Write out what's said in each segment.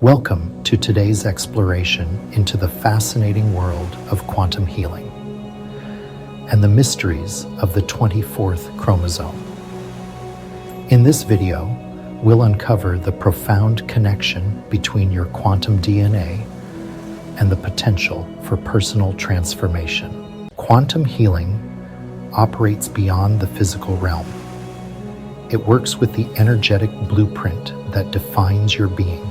Welcome to today's exploration into the fascinating world of quantum healing and the mysteries of the 24th chromosome. In this video, we'll uncover the profound connection between your quantum DNA and the potential for personal transformation. Quantum healing operates beyond the physical realm. It works with the energetic blueprint that defines your being.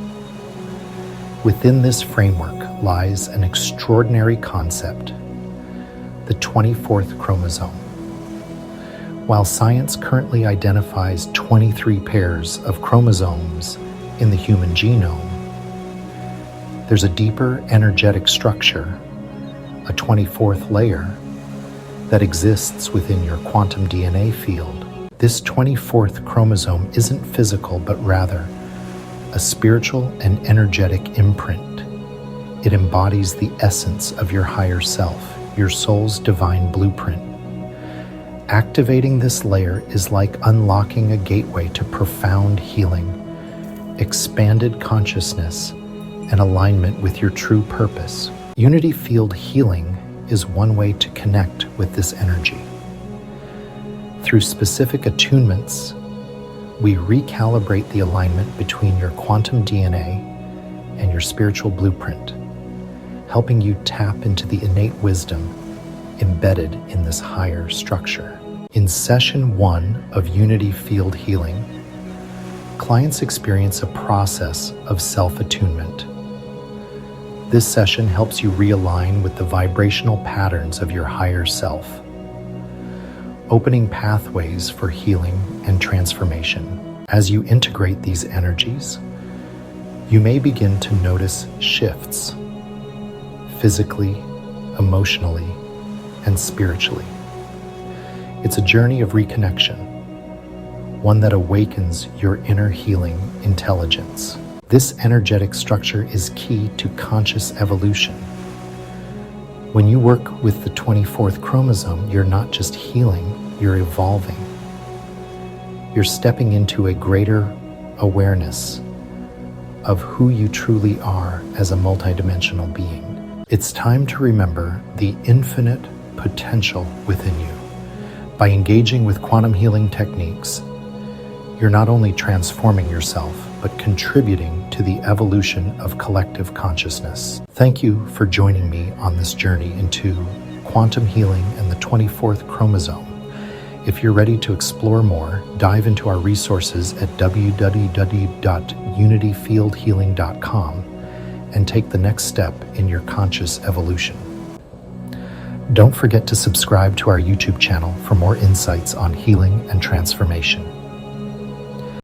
Within this framework lies an extraordinary concept, the 24th chromosome. While science currently identifies 23 pairs of chromosomes in the human genome, there's a deeper energetic structure, a 24th layer, that exists within your quantum DNA field. This 24th chromosome isn't physical, but rather a spiritual and energetic imprint. It embodies the essence of your higher self, your soul's divine blueprint. Activating this layer is like unlocking a gateway to profound healing, expanded consciousness, and alignment with your true purpose. Unity field healing is one way to connect with this energy. Through specific attunements, we recalibrate the alignment between your quantum DNA and your spiritual blueprint, helping you tap into the innate wisdom embedded in this higher structure. In session 1 of Unity Field Healing, clients experience a process of self-attunement. This session helps you realign with the vibrational patterns of your higher self, opening pathways for healing and transformation. As you integrate these energies, you may begin to notice shifts physically, emotionally, and spiritually. It's a journey of reconnection, one that awakens your inner healing intelligence. This energetic structure is key to conscious evolution. When you work with the 24th chromosome, you're not just healing, you're evolving. You're stepping into a greater awareness of who you truly are as a multidimensional being. It's time to remember the infinite potential within you. By engaging with quantum healing techniques, you're not only transforming yourself, but contributing to the evolution of collective consciousness. Thank you for joining me on this journey into quantum healing and the 24th chromosome. If you're ready to explore more, dive into our resources at www.unityfieldhealing.com and take the next step in your conscious evolution. Don't forget to subscribe to our YouTube channel for more insights on healing and transformation.